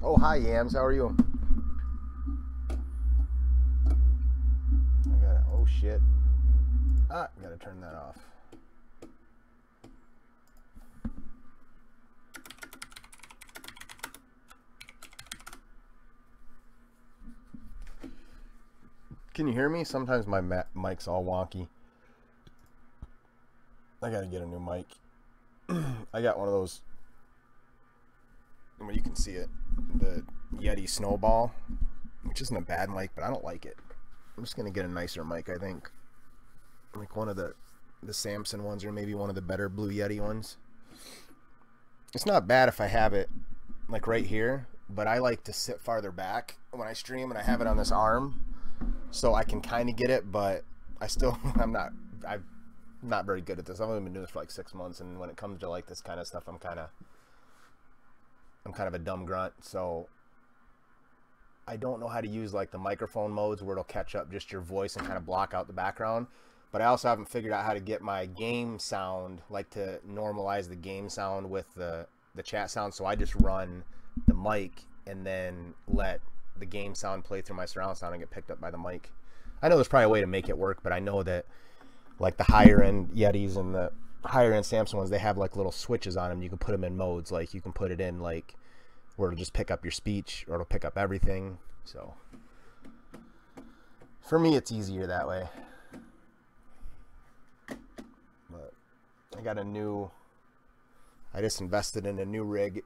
Oh, hi, Yams. How are you? Oh, shit. I gotta turn that off. Can you hear me? Sometimes my mic's all wonky. I gotta get a new mic. I got one of those. Well, you can see it. The Yeti Snowball, which isn't a bad mic, but I don't like it. I'm just gonna get a nicer mic, I think. Like one of the Samson ones, or maybe one of the better Blue Yeti ones. It's not bad if I have it like right here, but I like to sit farther back when I stream, and I have it on this arm, so I can kind of get it. But I still, I'm not very good at this. I've only been doing this for like 6 months, and when it comes to like this kind of stuff, I'm kind of a dumb grunt. So I don't know how to use like the microphone modes where it'll catch up just your voice and kind of block out the background. But I also haven't figured out how to get my game sound, like to normalize the game sound with the chat sound. So I just run the mic and then let the game sound play through my surround sound and get picked up by the mic. I know there's probably a way to make it work, but I know that like the higher end Yetis and the higher end Samsung ones, they have like little switches on them. You can put them in modes. Like you can put it in like where it'll just pick up your speech, or it'll pick up everything. So for me, it's easier that way. But I just invested in a new rig.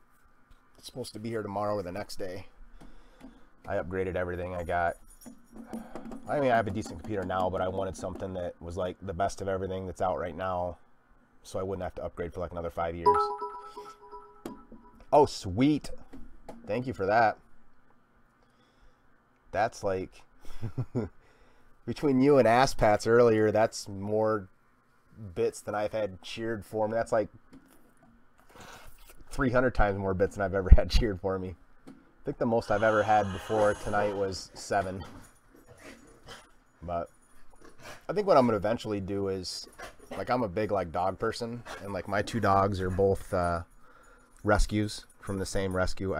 It's supposed to be here tomorrow or the next day. I upgraded everything. I have a decent computer now, but I wanted something that was like the best of everything that's out right now, so I wouldn't have to upgrade for like another 5 years. Oh, sweet. Thank you for that. That's like between you and ass pats earlier, that's more bits than I've had cheered for me. That's like 300 times more bits than I've ever had cheered for me. I think the most I've ever had before tonight was 7. But I think what I'm gonna eventually do is, like, I'm a big like dog person, and like my 2 dogs are both rescues from the same rescue.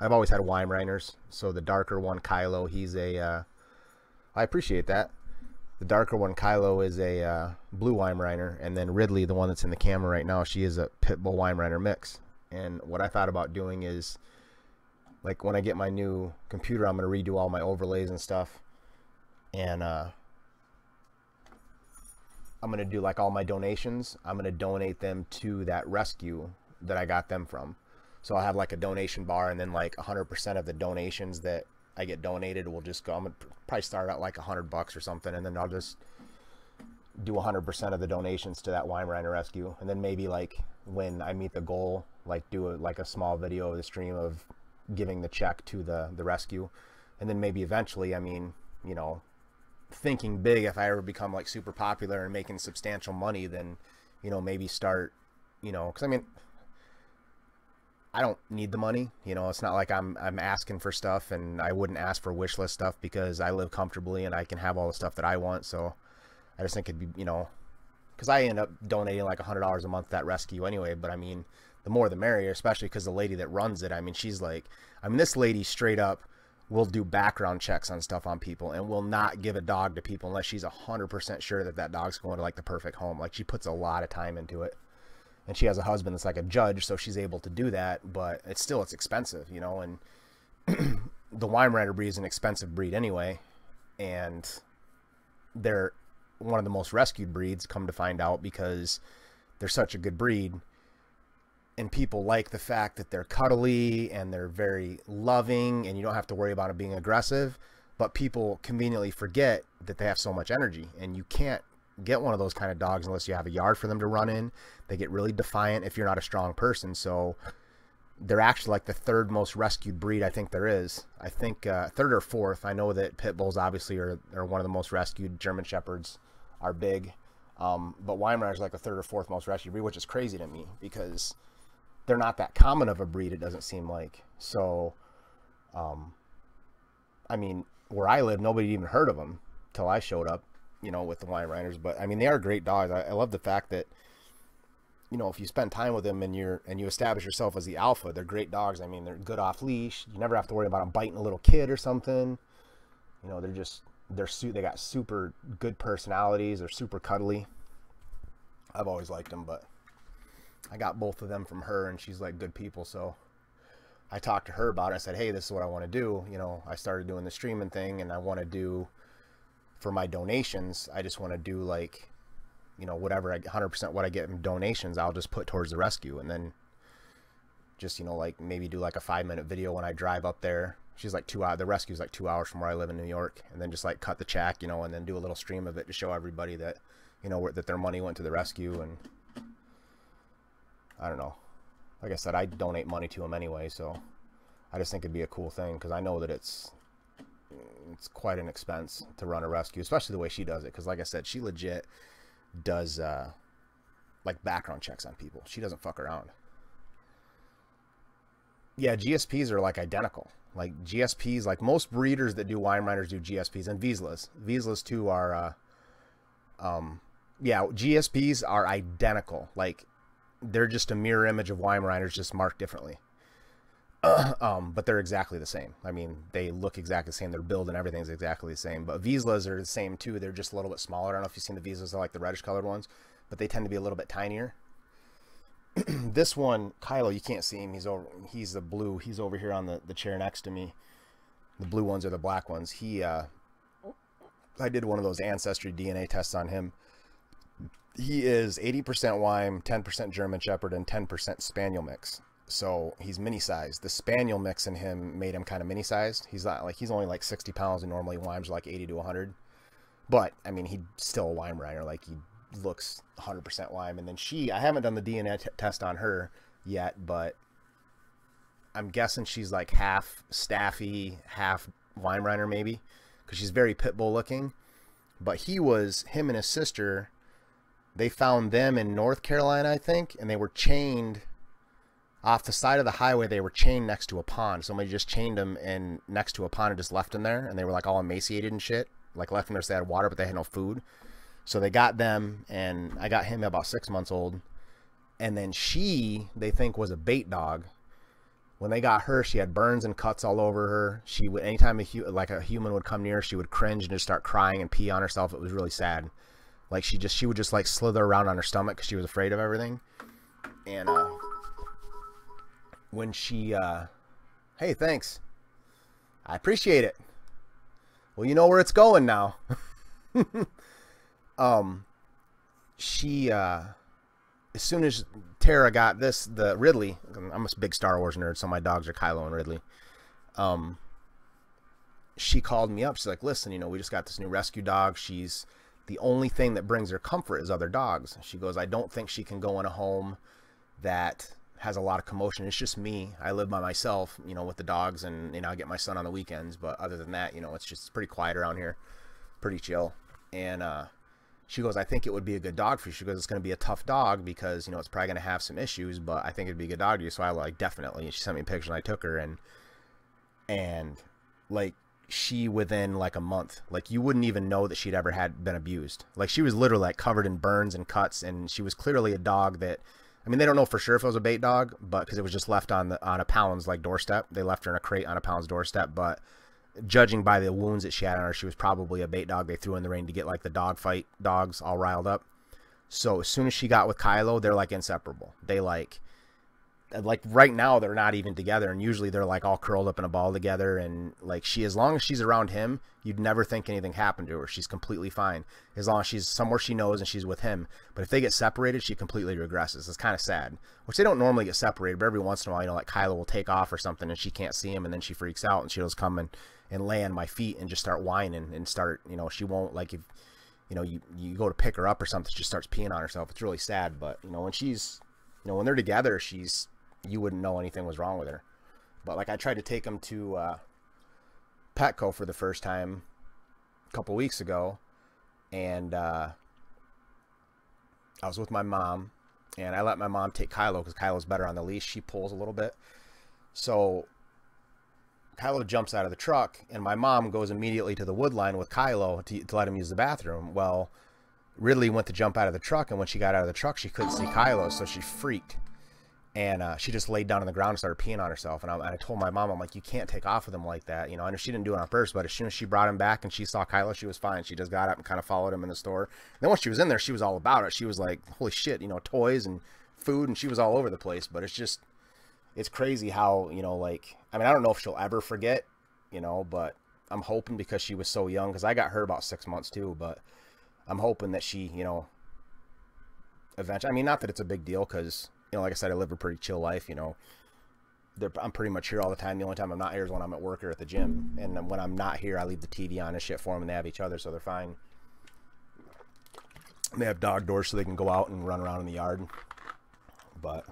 I've always had Weimaraners. So the darker one, Kylo, he's a I appreciate that. The darker one, Kylo, is a blue Weimaraner, and then Ridley, the one that's in the camera right now, she is a pit bull Weimaraner mix. And what I thought about doing is, like, when I get my new computer, I'm going to redo all my overlays and stuff. And I'm going to do, like, all my donations. I'm going to donate them to that rescue that I got them from. So I'll have, like, a donation bar, and then, like, 100% of the donations that I get donated will just go. I'm going to probably start at, like, $100 or something, and then I'll just do 100% of the donations to that Weimaraner rescue. And then maybe, like, when I meet the goal, like, do a small video of the stream of giving the check to the rescue. And then maybe eventually, I mean, you know, thinking big, if I ever become like super popular and making substantial money, then, you know, maybe start, you know, because I mean, I don't need the money, you know. It's not like I'm asking for stuff, and I wouldn't ask for wish list stuff because I live comfortably and I can have all the stuff that I want. So I just think it'd be, you know, because I end up donating like $100 a month to that rescue anyway. But I mean, the more the merrier, especially because the lady that runs it, I mean, she's like, I mean, this lady straight up will do background checks on stuff on people and will not give a dog to people unless she's 100% sure that that dog's going to like the perfect home. Like, she puts a lot of time into it. And she has a husband that's like a judge, so she's able to do that, but it's expensive, you know. And the Weimaraner breed is an expensive breed anyway, and they're one of the most rescued breeds, come to find out, because they're such a good breed. And people like the fact that they're cuddly and they're very loving, and you don't have to worry about it being aggressive. But people conveniently forget that they have so much energy, and you can't get one of those kind of dogs unless you have a yard for them to run in. They get really defiant if you're not a strong person. So they're actually like the 3rd most rescued breed I think there is. I think 3rd or 4th. I know that pit bulls obviously are one of the most rescued. German shepherds are big, but Weimaraner is like the 3rd or 4th most rescued breed, which is crazy to me because they're not that common of a breed, it doesn't seem like. So I mean, where I live, nobody even heard of them till I showed up, you know, with the Weimaraners. But I mean, they are great dogs. I love the fact that you know, if you spend time with them and you establish yourself as the alpha, they're great dogs. I mean, they're good off leash. You never have to worry about them biting a little kid or something. You know, they got super good personalities. They're super cuddly. I've always liked them, but I got both of them from her, and she's like good people. So I talked to her about it. I said, hey, this is what I want to do. You know, I started doing the streaming thing, and I want to do, for my donations, I just want to do like, you know, whatever, 100% what I get in donations, I'll just put towards the rescue. And then just, you know, like maybe do like a 5-minute video when I drive up there. She's like 2 hours, the rescue's like 2 hours from where I live in New York. And then just like cut the check, you know, and then do a little stream of it to show everybody that, you know, that their money went to the rescue. And I don't know. Like I said, I donate money to them anyway, so I just think it'd be a cool thing, because I know that it's quite an expense to run a rescue, especially the way she does it. Because like I said, she legit does like background checks on people. She doesn't fuck around. Yeah, GSPs are like identical. Like GSPs, like most breeders that do Weimaraners do GSPs, and Vizslas. Vizslas too are yeah, GSPs are identical. Like they're just a mirror image of Weimaraners, just marked differently. But they're exactly the same. I mean, they look exactly the same. Their build and everything's exactly the same. But Vizslas are the same too. They're just a little bit smaller. I don't know if you've seen the Vizslas. They're like the reddish colored ones, but they tend to be a little bit tinier. This one, Kylo, you can't see him. He's the blue. He's over here on the chair next to me. The blue ones are the black ones. I did one of those ancestry DNA tests on him. He is 80% Weim, 10% German Shepherd, and 10% Spaniel mix. So he's mini-sized. The Spaniel mix in him made him kind of mini-sized. He's only like 60 pounds, and normally Weims are like 80 to 100. But I mean, he's still a Weimaraner. Like, he looks 100% Weim. And then I haven't done the DNA test on her yet, but I'm guessing she's like half Staffy, half Weimaraner maybe, because she's very pit bull looking. But him and his sister, they found them in North Carolina, I think, and they were chained off the side of the highway. They were chained next to a pond. Somebody just chained them next to a pond and just left them there, and they were like all emaciated and shit. Like left them there, so they had water, but they had no food. So they got them, and I got him about 6 months old. And then they think was a bait dog. When they got her, she had burns and cuts all over her. She would, anytime a human would come near her, she would cringe and just start crying and pee on herself. It was really sad. Like she would just like slither around on her stomach because she was afraid of everything. And when she hey, thanks, I appreciate it. Well, you know where it's going now. As soon as Tara got the Ridley, I'm a big Star Wars nerd, so my dogs are Kylo and Ridley. She called me up. She's like, listen, you know, we just got this new rescue dog. The only thing that brings her comfort is other dogs. She goes, I don't think she can go in a home that has a lot of commotion. It's just me. I live by myself, you know, with the dogs, and, you know, I get my son on the weekends. But other than that, you know, it's pretty quiet around here, pretty chill. And she goes, I think it would be a good dog for you. She goes, it's going to be a tough dog because, you know, it's probably going to have some issues, but I think it'd be a good dog to you. So I like, definitely. She sent me a picture, and I took her, and like, she, within like a month, like, you wouldn't even know that she'd ever been abused. Like, she was literally like covered in burns and cuts, and she was clearly a dog that, I mean, they don't know for sure if it was a bait dog, but because it was just left on a pound's like doorstep. They left her in a crate on a pound's doorstep, but judging by the wounds that she had on her, she was probably a bait dog they threw in the rain to get like the dog fight dogs all riled up. So as soon as she got with Kylo, they're like inseparable. They like right now they're not even together, and usually they're like all curled up in a ball together. And like, as long as she's around him, you'd never think anything happened to her. She's completely fine as long as she's somewhere she knows and she's with him. But if they get separated, she completely regresses. It's kind of sad, which they don't normally get separated, but every once in a while, you know, like Kylo will take off or something and she can't see him, and then she freaks out and she'll just come and lay on my feet and just start whining and start, you know, she won't, like, if you know, you go to pick her up or something, she just starts peeing on herself. It's really sad. But you know, when they're together, you wouldn't know anything was wrong with her. But like, I tried to take him to Petco for the first time a couple weeks ago, and I was with my mom, and I let my mom take Kylo because Kylo's better on the leash. She pulls a little bit. So Kylo jumps out of the truck, and my mom goes immediately to the wood line with Kylo to let him use the bathroom. Well, Ridley went to jump out of the truck, and when she got out of the truck, she couldn't see Kylo, so she freaked. And she just laid down on the ground and started peeing on herself. And I told my mom, I'm like, you can't take off with him like that. You know, I know she didn't do it on purpose, but as soon as she brought him back and she saw Kylo, she was fine. She just got up and kind of followed him in the store. And then once she was in there, she was all about it. She was like, holy shit, you know, toys and food, and she was all over the place. But it's crazy how, you know, like, I mean, I don't know if she'll ever forget, you know, but I'm hoping, because she was so young, because I got her about 6 months too, but I'm hoping that she, you know, eventually, I mean, not that it's a big deal, because, you know, like I said, I live a pretty chill life, you know. I'm pretty much here all the time. The only time I'm not here is when I'm at work or at the gym. And then when I'm not here, I leave the TV on and shit for them, and they have each other, so they're fine. They have dog doors so they can go out and run around in the yard. But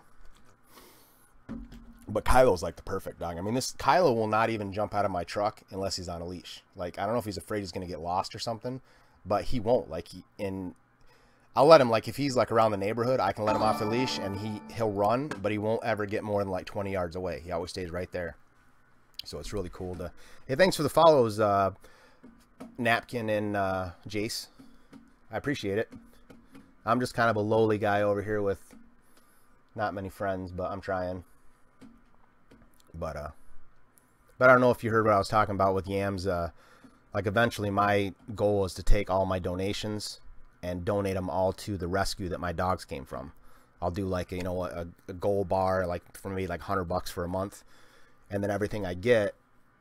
Kylo's like the perfect dog. I mean, Kylo will not even jump out of my truck unless he's on a leash. Like, I don't know if he's afraid he's going to get lost or something, but he won't. Like, I'll let him, like, if he's like around the neighborhood, I can let him off the leash and he'll run, but he won't ever get more than like 20 yards away. He always stays right there. So it's really cool to, hey, thanks for the follows, Napkin and Jace. I appreciate it. I'm just kind of a lowly guy over here with not many friends, but I'm trying. But I don't know if you heard what I was talking about with yams. Like, eventually my goal is to take all my donations and donate them all to the rescue that my dogs came from. I'll do like, you know, a gold bar, like for me, like $100 for a month. And then everything I get,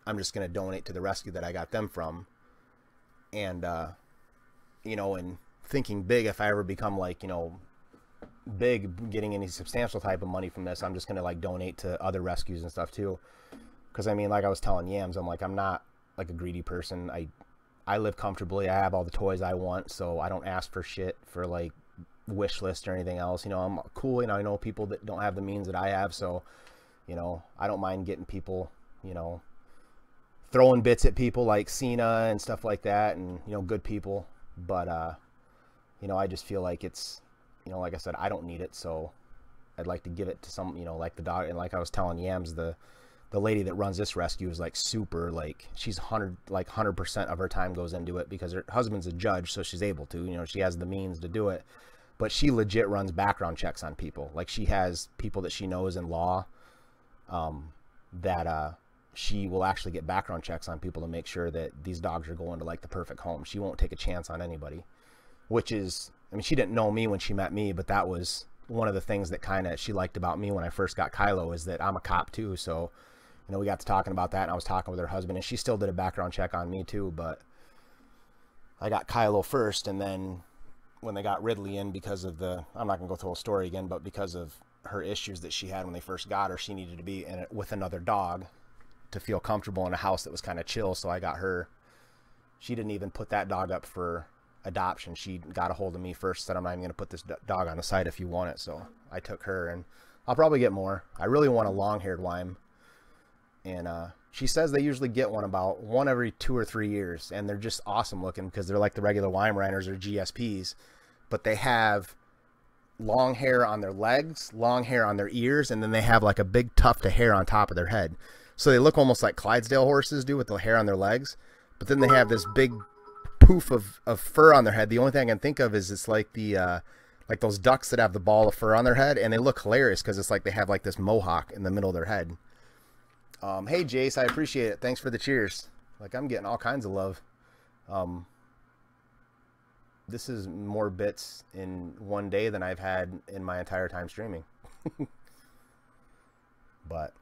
I'm just going to donate to the rescue that I got them from. And, you know, and thinking big, if I ever become like, you know, big, getting any substantial type of money from this, I'm just going to like donate to other rescues and stuff too. Because I mean, like I was telling Yams, I'm like, I'm not like a greedy person. I live comfortably. I have all the toys I want, so I don't ask for shit for like wish list or anything else. You know, I'm cool. You know, I know people that don't have the means that I have, so, you know, I don't mind getting people, you know, throwing bits at people like Cena and stuff like that, and, you know, good people. But you know, I just feel like it's, you know, like I said, I don't need it, so I'd like to give it to some, you know, like the dog. And like I was telling Yams, the lady that runs this rescue is like super, like, she's 100% of her time goes into it because her husband's a judge, so she's able to, you know, she has the means to do it. But she legit runs background checks on people. Like, she has people that she knows in law that she will actually get background checks on people to make sure that these dogs are going to like the perfect home. She won't take a chance on anybody, which is, I mean, she didn't know me when she met me, but that was one of the things that kind of she liked about me when I first got Kylo, is that I'm a cop too. So, you know, we got to talking about that, and I was talking with her husband, and she still did a background check on me too. But I got Kylo first, and then when they got Ridley in, because of the, I'm not gonna go through the whole story again, but because of her issues that she had when they first got her, she needed to be in it with another dog to feel comfortable in a house that was kind of chill. So I got her. She didn't even put that dog up for adoption. She got a hold of me first, said, I'm not even gonna put this dog on the site if you want it. So I took her, and I'll probably get more. I really want a long-haired Weim. And she says they usually get one every 2 or 3 years, and they're just awesome looking because they're like the regular Weimaraners or GSPs, but they have long hair on their legs, long hair on their ears, and then they have like a big tuft of hair on top of their head. So they look almost like Clydesdale horses do with the hair on their legs, but then they have this big poof of fur on their head. The only thing I can think of is it's like the like those ducks that have the ball of fur on their head, and they look hilarious because it's like they have like this mohawk in the middle of their head. Hey Jace, I appreciate it. Thanks for the cheers. Like, I'm getting all kinds of love. This is more bits in one day than I've had in my entire time streaming. But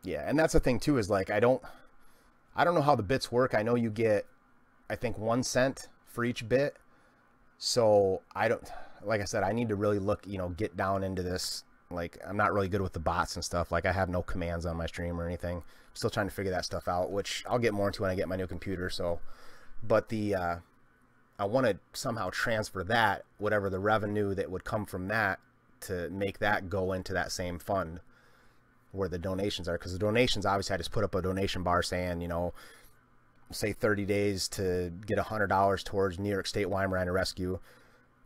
yeah, and that's the thing too, is like, I don't know how the bits work. I know you get, I think, 1 cent for each bit. So like I said, I need to really look, you know, get down into this. Like, I'm not really good with the bots and stuff. Like, I have no commands on my stream or anything. Still trying to figure that stuff out, which I'll get more into when I get my new computer. So, but I want to somehow transfer that, whatever the revenue that would come from that, to make that go into that same fund where the donations are. Because the donations, obviously, I just put up a donation bar saying, you know, say 30 days to get $100 towards New York State Weimaraner Rescue.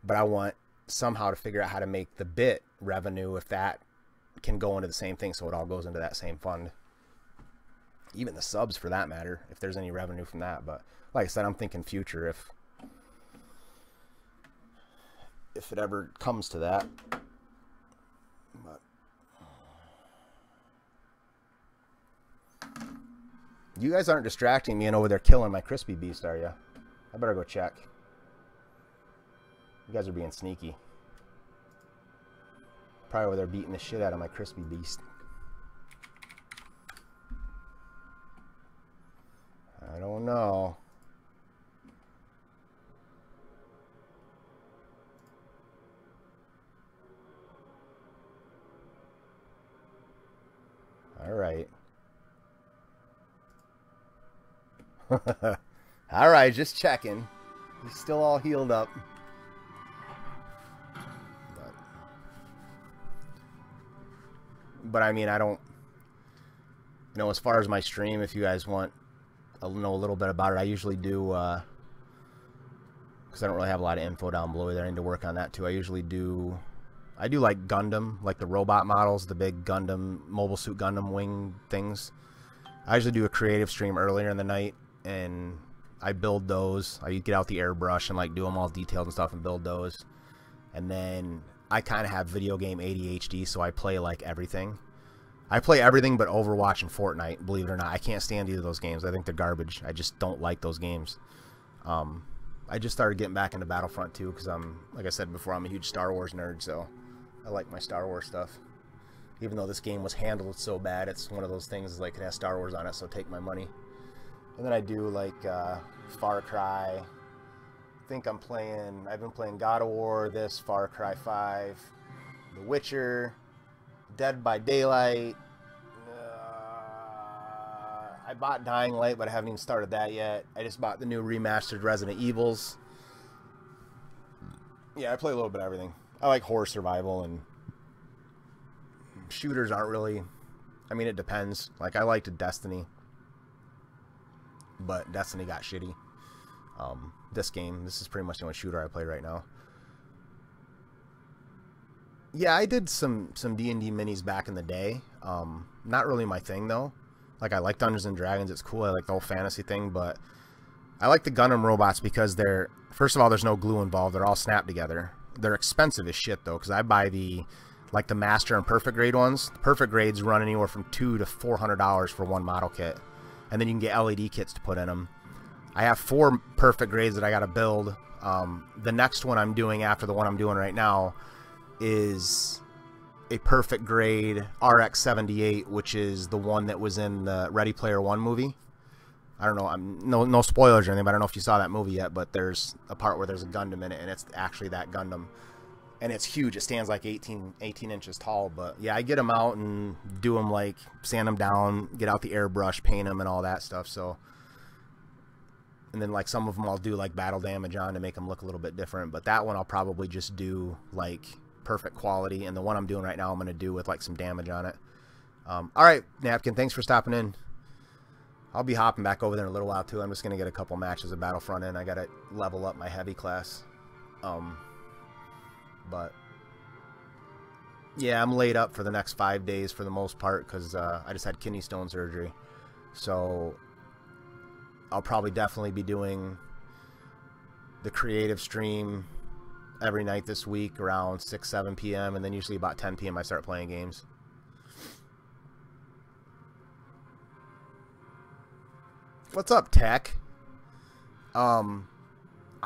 But I want somehow to figure out how to make the bit revenue, if that can go into the same thing, so it all goes into that same fund. Even the subs, for that matter, if there's any revenue from that. But like I said, I'm thinking future. if it ever comes to that. But you guys aren't distracting me and over there killing my crispy beast, are you? I better go check. You guys are being sneaky. Probably over there beating the shit out of my crispy beast. I don't know. All right. All right, just checking. He's still all healed up. But I mean, I don't, you know, as far as my stream, if you guys want to know a little bit about it, I usually do, because I don't really have a lot of info down below there. I need to work on that too. I do like Gundam, like the robot models, the big Gundam, Mobile Suit Gundam wing things. I usually do a creative stream earlier in the night, and I build those. I get out the airbrush and like do them all detailed and stuff and build those. And then I kind of have video game ADHD, so I play like everything. I play everything but Overwatch and Fortnite, believe it or not. I can't stand either of those games. I think they're garbage. I just don't like those games. I just started getting back into Battlefront 2 because like I said before, I'm a huge Star Wars nerd, so I like my Star Wars stuff. Even though this game was handled so bad, it's one of those things like it has Star Wars on it, so take my money. And then I do like Far Cry. I think I've been playing God of War, this, Far Cry 5, The Witcher, Dead by Daylight. I bought Dying Light, but I haven't even started that yet. I just bought the new remastered Resident Evils. Yeah, I play a little bit of everything. I like horror survival, and shooters aren't really, I mean, it depends. Like, I liked Destiny, but Destiny got shitty. This is pretty much the only shooter I play right now. Yeah, I did some D&D minis back in the day. Not really my thing, though. Like, I like Dungeons and Dragons. It's cool. I like the whole fantasy thing, but I like the Gundam robots because they're, first of all, there's no glue involved. They're all snapped together. They're expensive as shit, though, because I buy the Master and Perfect Grade ones. The Perfect Grades run anywhere from $200 to $400 for one model kit. And then you can get LED kits to put in them. I have 4 Perfect Grades that I got to build. The next one I'm doing after the one I'm doing right now is a Perfect Grade RX-78, which is the one that was in the Ready Player One movie. I don't know, no spoilers or anything, but I don't know if you saw that movie yet, but there's a part where there's a Gundam in it, and it's actually that Gundam. And it's huge. It stands like 18 inches tall. But yeah, I get them out and do them, like, sand them down, get out the airbrush, paint them, and all that stuff. So, and then, like, some of them I'll do, like, battle damage on to make them look a little bit different. But that one I'll probably just do, like, perfect quality. And the one I'm doing right now I'm going to do with, like, some damage on it. All right, Napkin, thanks for stopping in. I'll be hopping back over there in a little while, too. I'm just going to get a couple matches of Battlefront in. I got to level up my heavy class. But yeah, I'm laid up for the next 5 days for the most part because I just had kidney stone surgery. So I'll probably definitely be doing the creative stream every night this week around 6-7 p.m. and then usually about 10 p.m. I start playing games. What's up, Tech? I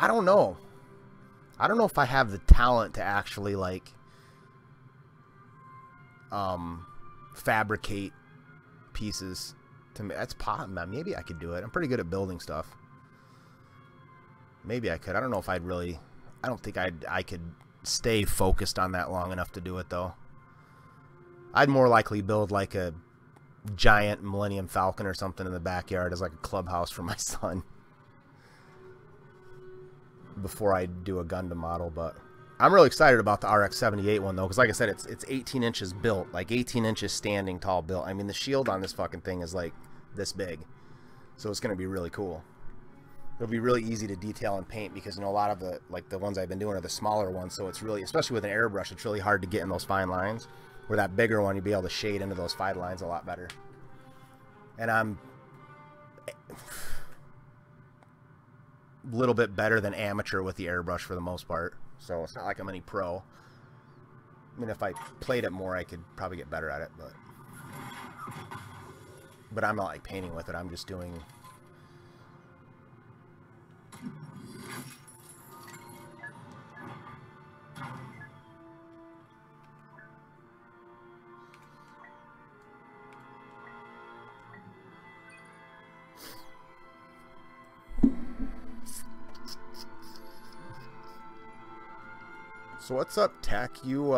don't know. I don't know if I have the talent to actually, like, fabricate pieces. To me, that's maybe I could do it. I'm pretty good at building stuff. Maybe I could. I don't know if I'd really. I don't think I could stay focused on that long enough to do it, though. I'd more likely build like a giant Millennium Falcon or something in the backyard as like a clubhouse for my son before I do a Gundam model. But I'm really excited about the RX-78 one, though, because like I said, it's 18 inches built, like 18 inches standing tall built. I mean, the shield on this fucking thing is like this big, so it's going to be really cool. It'll be really easy to detail and paint because, you know, a lot of the, like, the ones I've been doing are the smaller ones, so it's really, especially with an airbrush, it's really hard to get in those fine lines. Where that bigger one, you'll be able to shade into those fine lines a lot better. And I'm a little bit better than amateur with the airbrush for the most part. So it's not like I'm any pro. I mean, if I played it more, I could probably get better at it, but I'm not like painting with it. I'm just doing. So what's up, Tech? You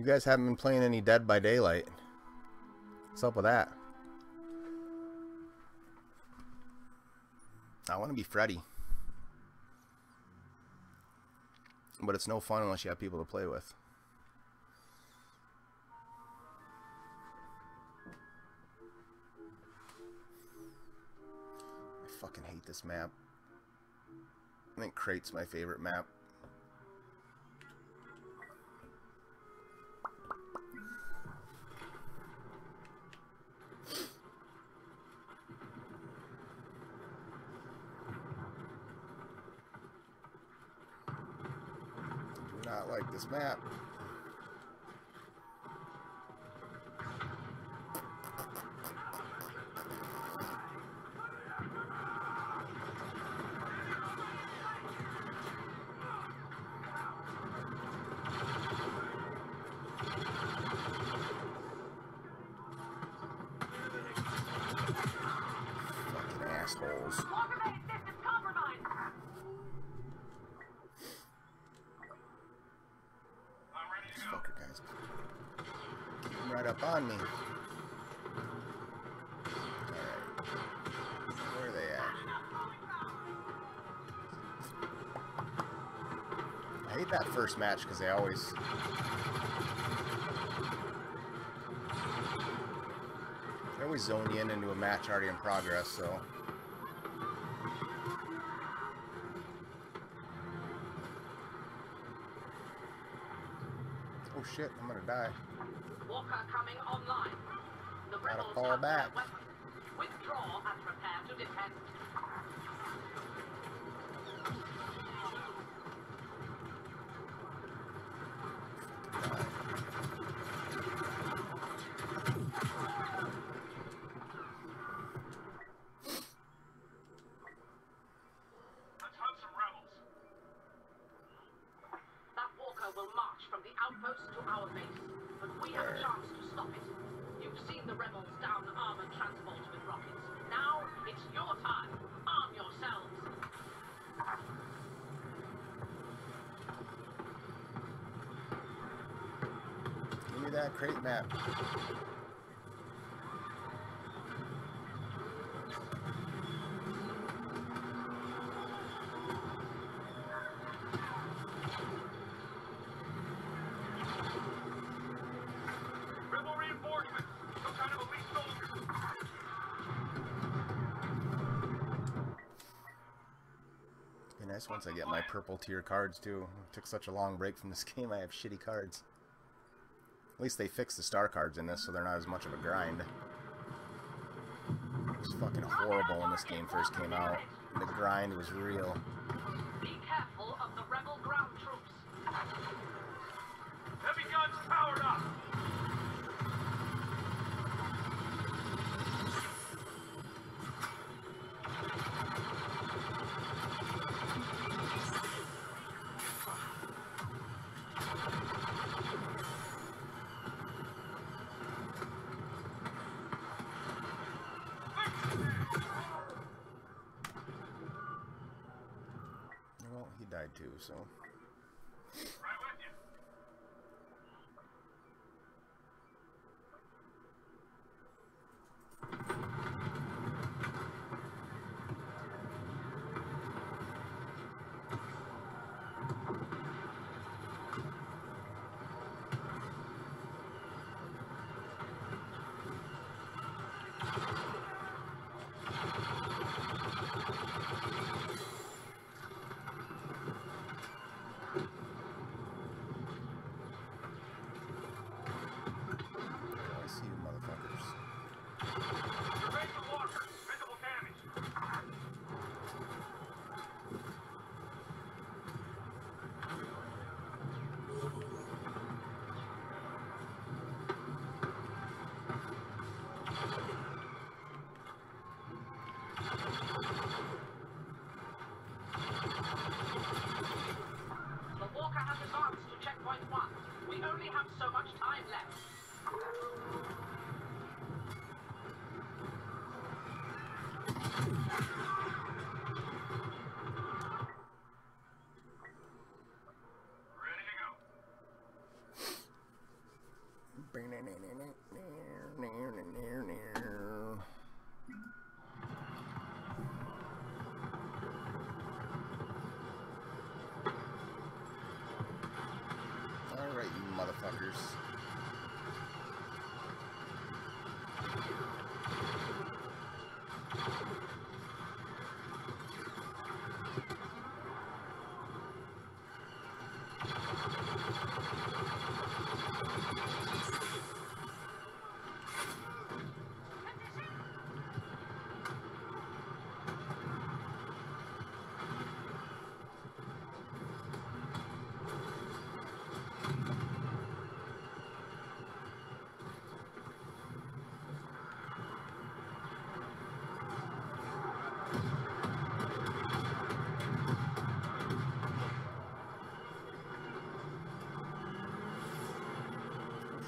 guys haven't been playing any Dead by Daylight. What's up with that? I want to be Freddy. But it's no fun unless you have people to play with. I fucking hate this map. I think Crate's my favorite map. Do not like this map. Assholes. These fucker guys came right up on me. Alright. Where are they at? I hate that first match because they always zone you in into a match already in progress, so oh shit, I'm gonna die. Walker coming online. The Gotta rebels fall have their back. weapons. Withdraw and prepare to defend. Let's hunt some rebels. That Walker will march from the outpost to our base, but we have a chance to stop it. You've seen the rebels down armored transports with rockets. Now it's your time. Arm yourselves. Give me that crate map. Rebel reinforcements. Some kind of elite soldier. Be nice once I get my purple tier cards too. It took such a long break from this game. I have shitty cards. At least they fixed the star cards in this, so they're not as much of a grind. It was fucking horrible when this game first came out. The grind was real. Be careful of the rebel ground troops. Heavy guns powered up. Well, he died too, so. Right with you. Walker has advanced to checkpoint 1. We only have so much time left. Ready to go. Alright, you motherfuckers.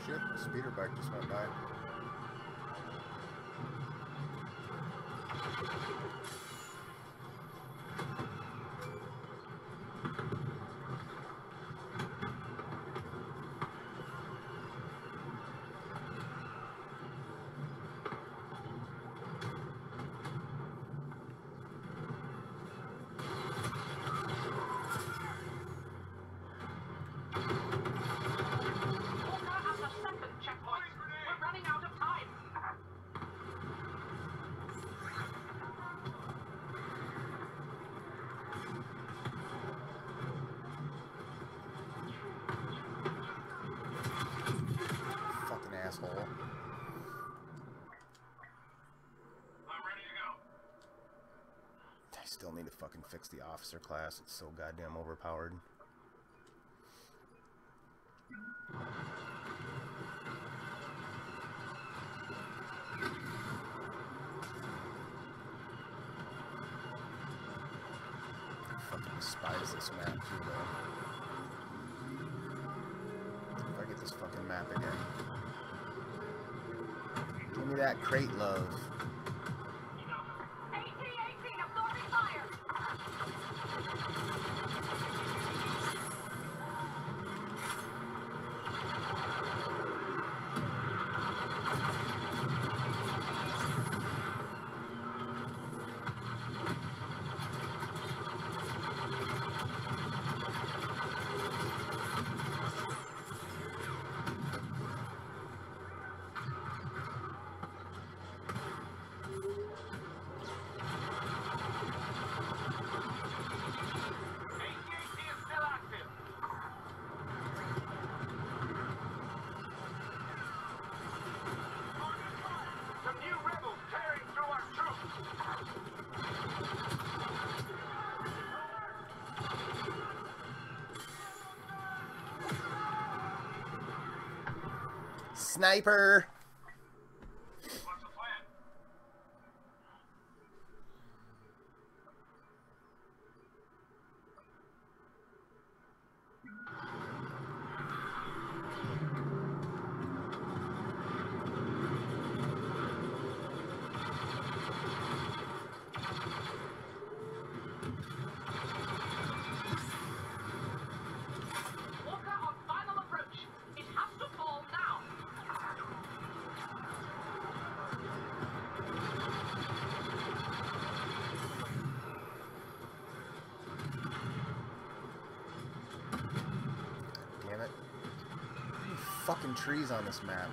Shit, the speeder bike just went by. Walker has a second checkpoint. We're running out of time. Fucking asshole. I'm ready to go. I still need to fucking fix the officer class. It's so goddamn overpowered. I fucking despise this map too, though. If I get this fucking map again. Give me that crate love. AT-18, absorbing fire. AT-AT is still active. Some new rebels tearing through our troops. Sniper! What's the plan? Walker on final approach. It has to fall now. Damn it. How many fucking trees on this map?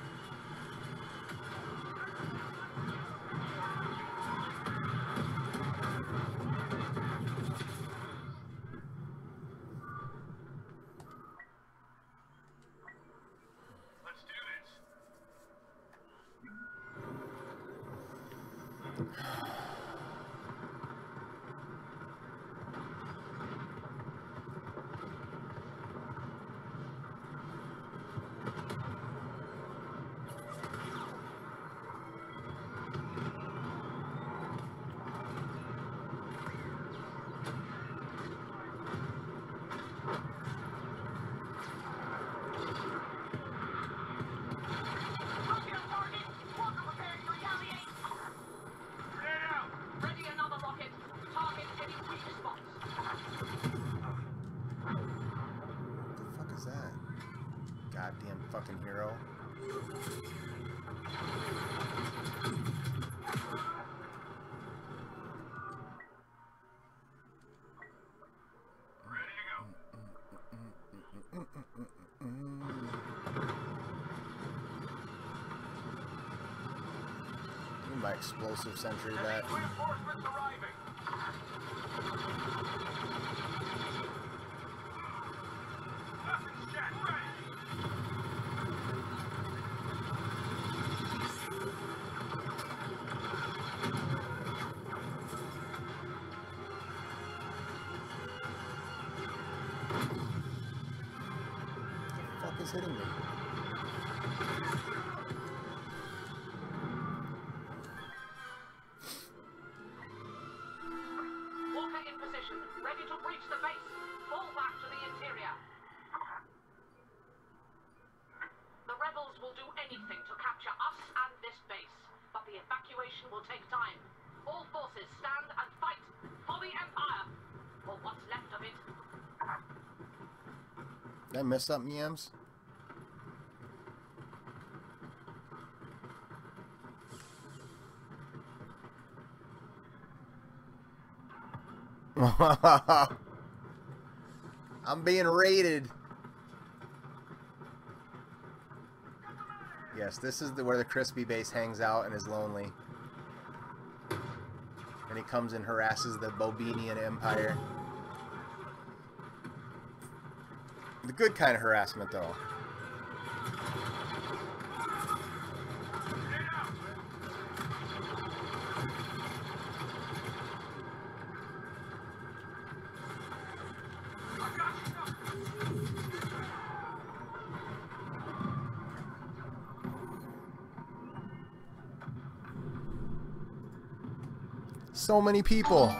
Let's do this. Goddamn fucking hero. My explosive sentry back. Reinforcements arriving. Weapons jet ready. What the fuck is hitting me? Ready to breach the base. Fall back to the interior. The rebels will do anything to capture us and this base, but the evacuation will take time. All forces stand and fight for the Empire, or what's left of it. Did I miss something, Yams? I'm being raided. Yes, this is where the Crispy base hangs out and is lonely. And he comes and harasses the Bobinian Empire. The good kind of harassment, though. So many people.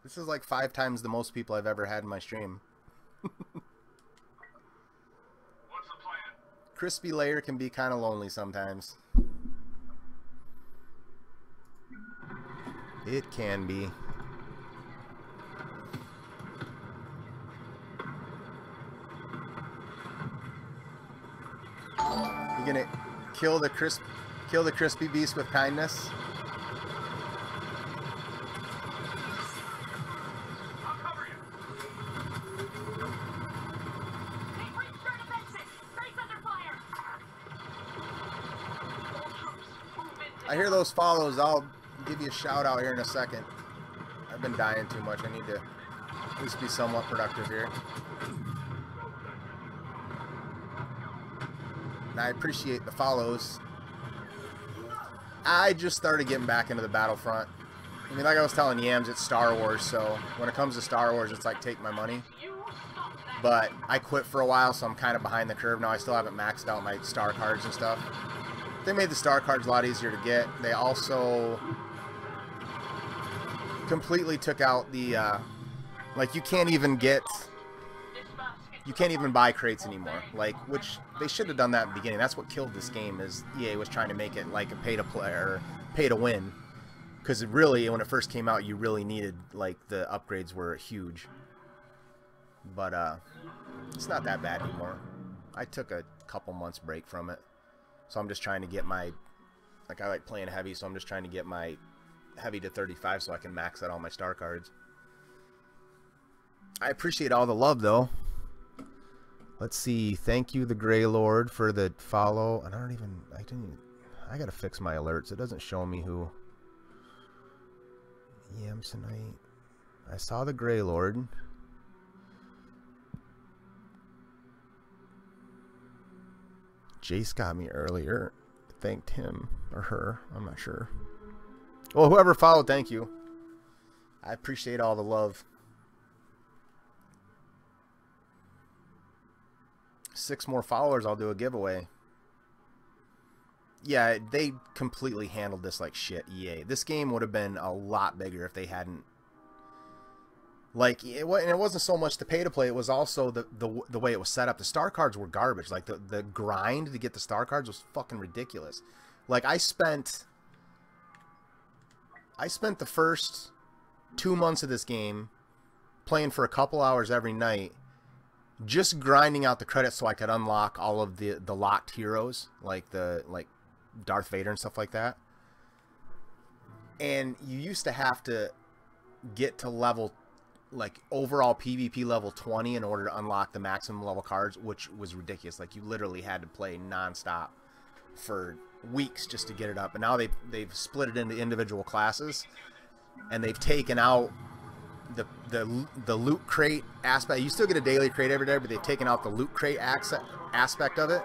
This is like 5 times the most people I've ever had in my stream. What's the plan? Crispy layer can be kind of lonely sometimes. It can be. You gonna kill the crispy beast with kindness? I'll cover you. They've reached their defenses. Base under fire. All troops, move into I hear those follows. I'll give you a shout out here in a second. I've been dying too much. I need to at least be somewhat productive here. And I appreciate the follows. I just started getting back into the Battlefront. I mean, like I was telling Yams, it's Star Wars, so when it comes to Star Wars, it's like take my money. But I quit for a while, so I'm kind of behind the curve now. I still haven't maxed out my star cards and stuff. They made the star cards a lot easier to get. They also completely took out the, like you can't even buy crates anymore. Like, which they should have done that in the beginning. That's what killed this game, is EA was trying to make it like a pay to play or pay to win. Because really, when it first came out, you really needed, like, the upgrades were huge. But it's not that bad anymore. I took a couple months break from it. So I'm just trying to get my, like, I like playing heavy, so I'm just trying to get my heavy to 35 so I can max out all my star cards. I appreciate all the love, though. Let's see. Thank you, the Grey Lord, for the follow. And I gotta fix my alerts. It doesn't show me who. Yamsonite. I saw the Grey Lord. Jace got me earlier. Thanked him or her. I'm not sure. Well, whoever followed, thank you. I appreciate all the love. 6 more followers, I'll do a giveaway. Yeah, they completely handled this like shit, EA. This game would have been a lot bigger if they hadn't. Like, it wasn't so much the pay to play, it was also the way it was set up. The star cards were garbage. Like, the grind to get the star cards was fucking ridiculous. Like, I spent the first 2 months of this game playing for a couple hours every night, just grinding out the credits so I could unlock all of the locked heroes, like Darth Vader and stuff like that. And you used to have to get to level, like, overall PvP level 20 in order to unlock the maximum level cards, which was ridiculous. Like, you literally had to play nonstop for weeks just to get it up. And now they've split it into individual classes, and they've taken out the loot crate aspect. You still get a daily crate every day, but they've taken out the loot crate aspect of it.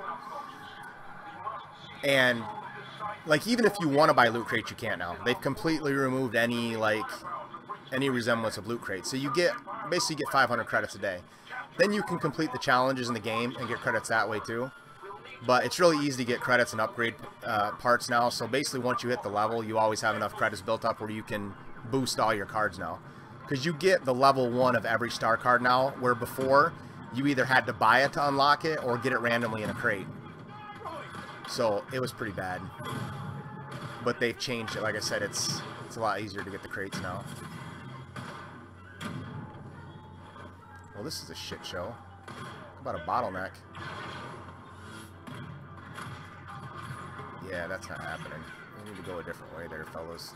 And like, even if you want to buy loot crates, you can't now. They've completely removed any resemblance of loot crates. So you basically get 500 credits a day. Then you can complete the challenges in the game and get credits that way too. But it's really easy to get credits and upgrade parts now. So basically, once you hit the level, you always have enough credits built up where you can boost all your cards now. Because you get the level 1 of every star card now, where before you either had to buy it to unlock it or get it randomly in a crate. So it was pretty bad. But they've changed it. Like I said, it's a lot easier to get the crates now. Well, this is a shit show. How about a bottleneck? Yeah, that's not happening. We need to go a different way there, fellas.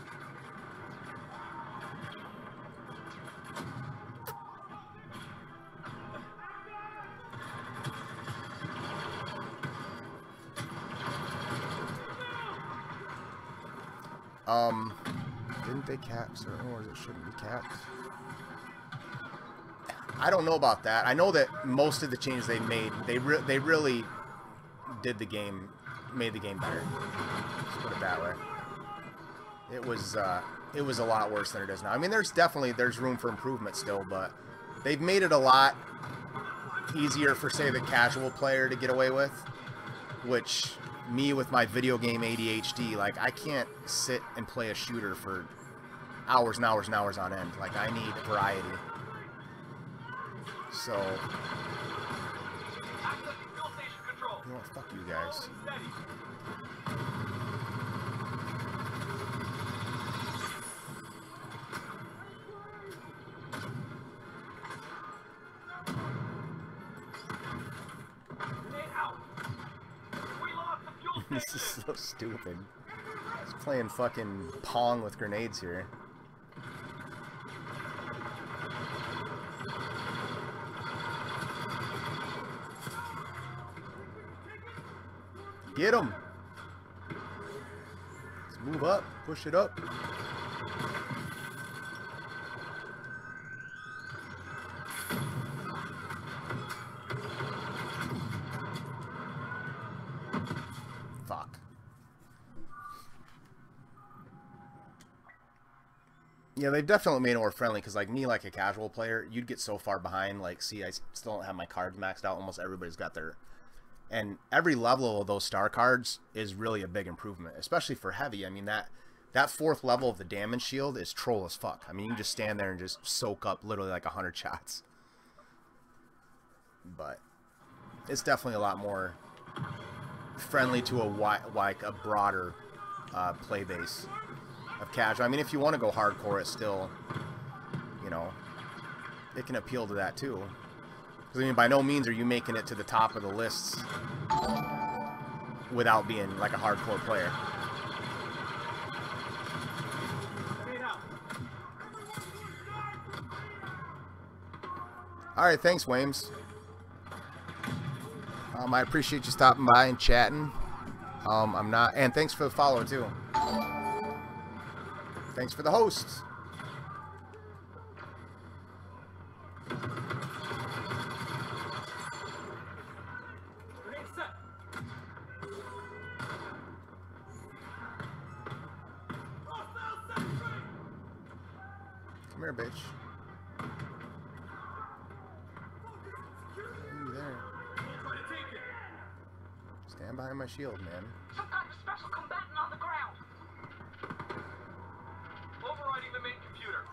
Didn't they cap certain wars that shouldn't be capped? I don't know about that. I know that most of the changes they made, they really did the game, made the game better. Let's put it that way. It was a lot worse than it is now. I mean, there's room for improvement still, but they've made it a lot easier for, say, the casual player to get away with, which me with my video game ADHD, like, I can't sit and play a shooter for hours and hours and hours on end. Like, I need variety. So, you know what, fuck you guys. This is so stupid. He's playing fucking Pong with grenades here. Get him! Let's move up. Push it up. Fuck. Yeah, they've definitely made it more friendly, because like me, like a casual player, you'd get so far behind. Like, see, I still don't have my cards maxed out. Almost everybody's got their... And every level of those star cards is really a big improvement, especially for heavy. I mean, that 4th level of the damage shield is troll as fuck. I mean, you can just stand there and just soak up literally like 100 shots. But it's definitely a lot more friendly to a broader play base of casual. I mean, if you want to go hardcore, it's still, you know, it can appeal to that too. I mean, by no means are you making it to the top of the lists without being like a hardcore player. Alright, thanks, Wames. I appreciate you stopping by and chatting. And thanks for the follow, too. Thanks for the host. Come here, bitch. Are you there? Stand behind my shield, man. Some kind of special combatant on the ground. Overriding the main computer.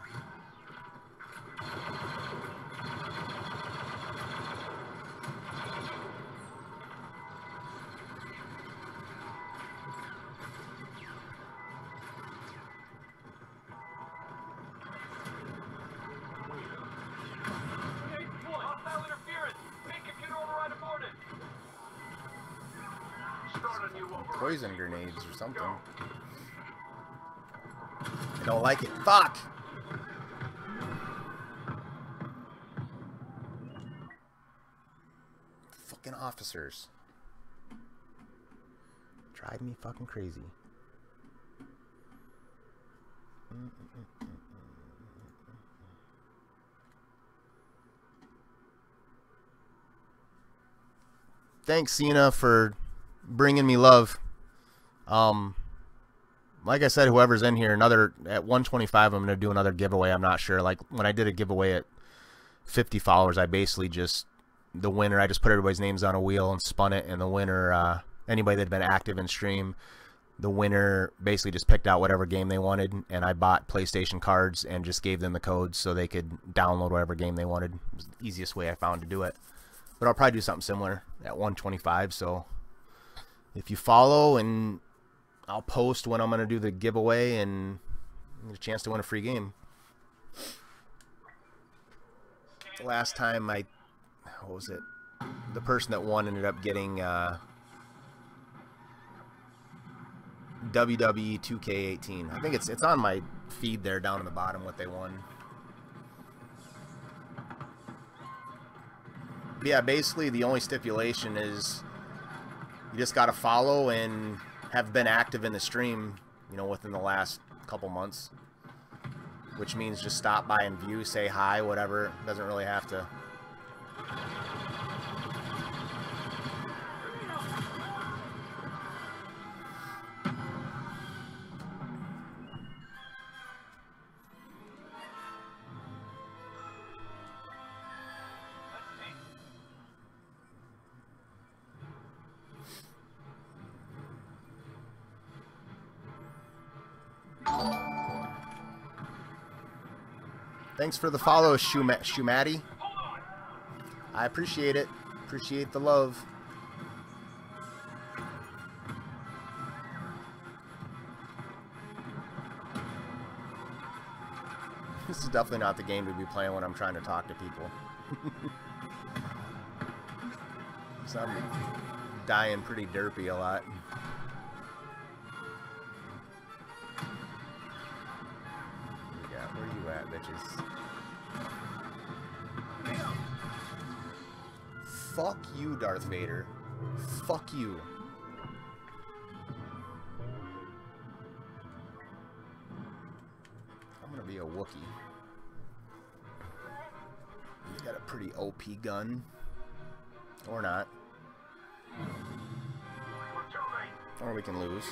Hostile interference. Make poison grenades or something. I don't like it. Fuck! Fucking officers. Drive me fucking crazy. Thanks, Cena, for bringing me love. Like I said, whoever's in here, another at 125, I'm gonna do another giveaway. I'm not sure. Like when I did a giveaway at 50 followers, I basically just the winner. I just put everybody's names on a wheel and spun it, and the winner, anybody that had been active in stream, the winner basically just picked out whatever game they wanted, and I bought PlayStation cards and just gave them the codes so they could download whatever game they wanted. It was the easiest way I found to do it. But I'll probably do something similar at 125. So if you follow, and I'll post when I'm going to do the giveaway and get a chance to win a free game. The last time what was it? The person that won ended up getting WWE 2K18. I think it's on my feed there down in the bottom what they won. But yeah, basically the only stipulation is you just got to follow and have been active in the stream, you know, within the last couple months. Which means just stop by and view, say hi, whatever. Doesn't really have to. Thanks for the follow, Shumati. I appreciate it. Appreciate the love. This is definitely not the game to be playing when I'm trying to talk to people. So I'm dying pretty derpy a lot. Where you at, bitches? Fuck you, Darth Vader. Fuck you. I'm gonna be a Wookiee. He's got a pretty OP gun. Or not. Or we can lose.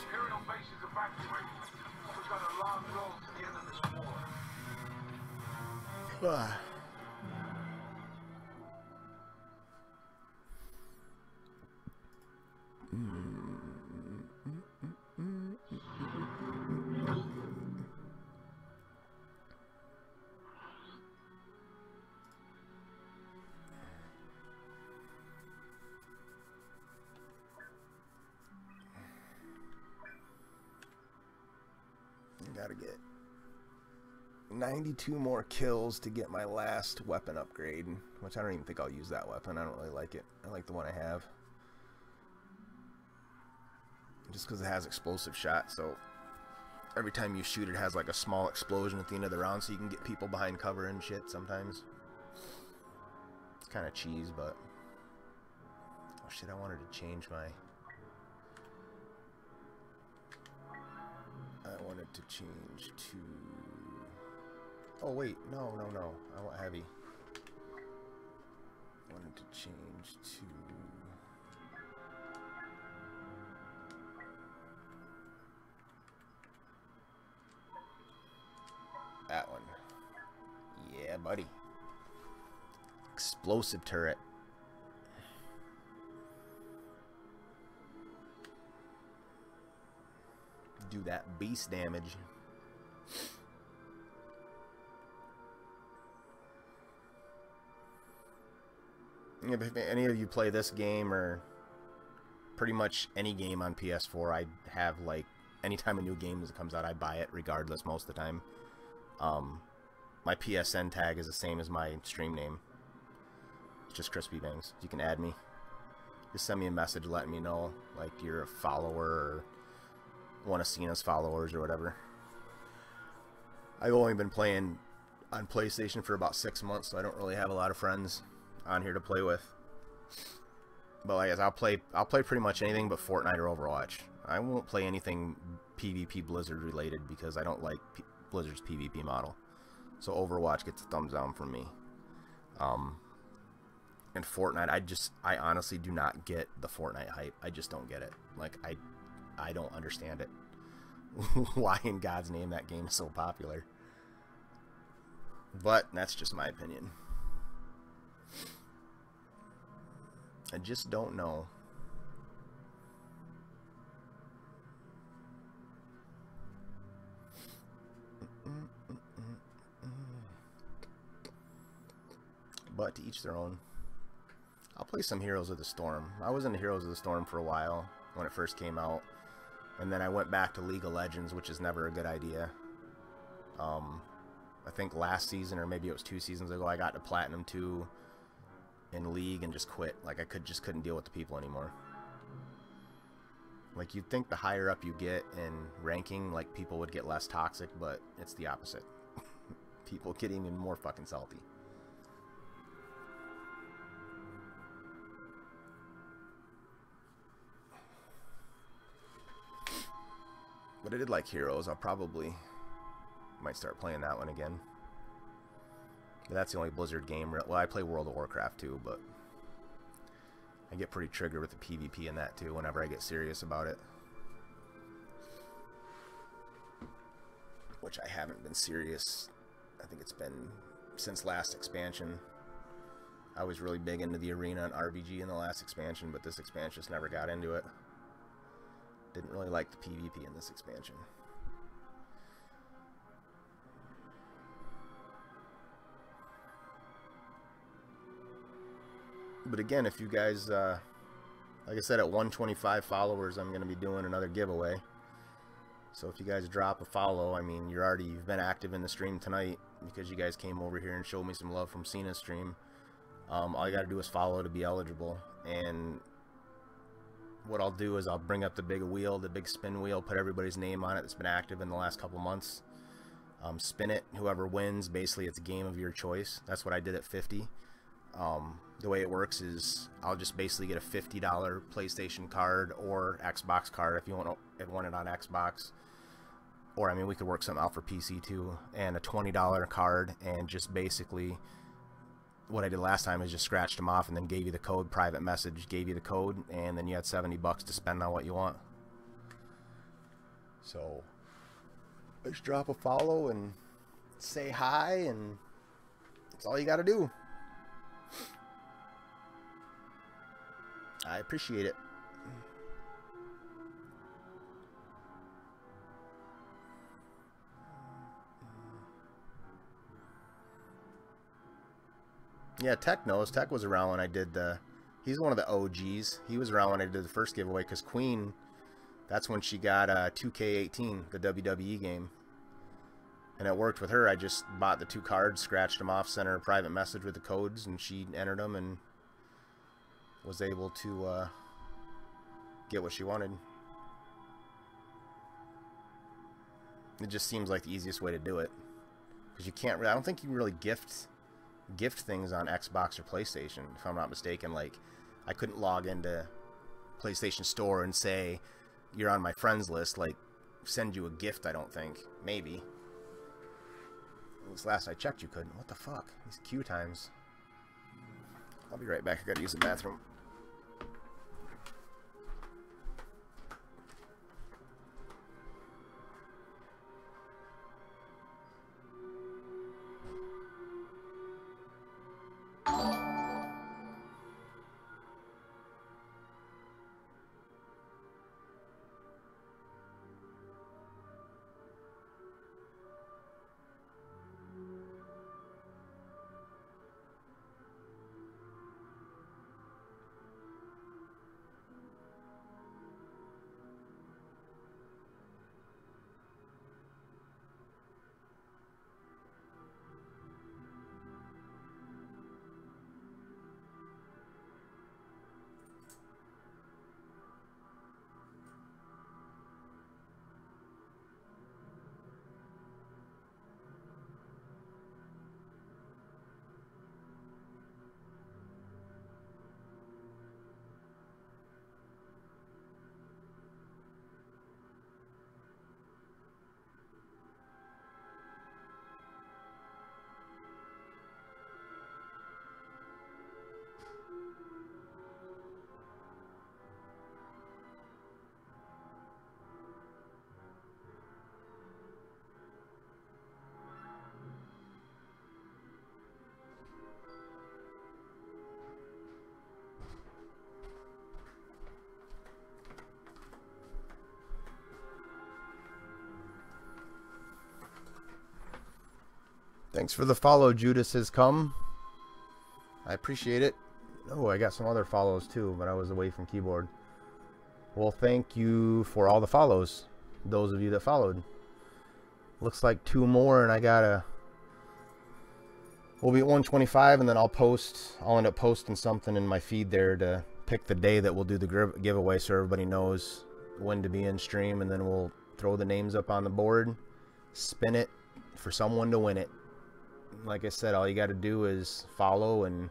Gotta get 92 more kills to get my last weapon upgrade, which I don't even think I'll use that weapon. I don't really like it. I like the one I have. Just because it has explosive shot, so every time you shoot it has like a small explosion at the end of the round, so you can get people behind cover and shit sometimes. It's kind of cheese, but... Oh shit, I wanted to change my... I wanted to change to... Oh wait, no. I want heavy. I wanted to change to... that one. Yeah, buddy. Explosive turret. Do that beast damage. If any of you play this game or pretty much any game on PS4, I have like anytime a new game comes out, I buy it regardless most of the time. My PSN tag is the same as my stream name. It's just Crispy Bangs. You can add me. just send me a message letting me know, like, you're a follower or one of Cena's followers or whatever. I've only been playing on PlayStation for about 6 months, so I don't really have a lot of friends on here to play with. But like I guess I'll play pretty much anything but Fortnite or Overwatch. I won't play anything PvP Blizzard related because I don't like Blizzard's PvP model. So Overwatch gets a thumbs down from me. And Fortnite, I honestly do not get the Fortnite hype. I just don't get it. Like, I don't understand it. Why in God's name that game is so popular. But that's just my opinion. I just don't know. But to each their own. I'll play some Heroes of the Storm. I was into Heroes of the Storm for a while when it first came out. And then I went back to League of Legends, which is never a good idea. I think last season, or maybe it was 2 seasons ago, I got to Platinum 2 in League and just quit. Like, I just couldn't deal with the people anymore. Like, you'd think the higher up you get in ranking, like, people would get less toxic, but it's the opposite. People get even more fucking salty. But I did like Heroes. I'll probably might start playing that one again. But that's the only Blizzard game. Well, I play World of Warcraft too, but I get pretty triggered with the PvP in that too whenever I get serious about it. Which I haven't been serious. I think it's been since last expansion. I was really big into the arena and RBG in the last expansion, but this expansion just never got into it. Didn't really like the PvP in this expansion. But again, if you guys, like I said, at 125 followers, I'm going to be doing another giveaway. So if you guys drop a follow, I mean, you've been active in the stream tonight because you guys came over here and showed me some love from Cena's stream. All you got to do is follow to be eligible. And what I'll do is I'll bring up the big wheel, the big spin wheel, put everybody's name on it that's been active in the last couple months. Spin it. Whoever wins, basically it's a game of your choice. That's what I did at 50. The way it works is I'll just basically get a $50 PlayStation card or Xbox card if you want it on Xbox. Or, I mean, we could work something out for PC too. And a $20 card, and just basically what I did last time is just scratched them off and then gave you the code, private message, gave you the code, and then you had $70 to spend on what you want. So just drop a follow and say hi, and that's all you got to do. I appreciate it. Yeah, Tech knows. Tech was around when I did he's one of the OGs. He was around when I did the first giveaway, because Queen, that's when she got 2K18, the WWE game. And it worked with her. I just bought the 2 cards, scratched them off, sent her a private message with the codes, and she entered them and was able to get what she wanted. It just seems like the easiest way to do it, because you can't really, I don't think you really gift things on Xbox or PlayStation, if I'm not mistaken. Like, I couldn't log into PlayStation Store and say you're on my friends list, like send you a gift. I don't think. Maybe. At least last I checked you couldn't. What the fuck? These queue times. I'll be right back. I gotta use the bathroom. Thanks for the follow. Judas has come. I appreciate it. Oh, I got some other follows too, but I was away from keyboard. Well, thank you for all the follows. Those of you that followed. Looks like 2 more, and we'll be at 125, and then I'll end up posting something in my feed there to pick the day that we'll do the giveaway so everybody knows when to be in stream, and then we'll throw the names up on the board, spin it for someone to win it. Like I said, all you got to do is follow and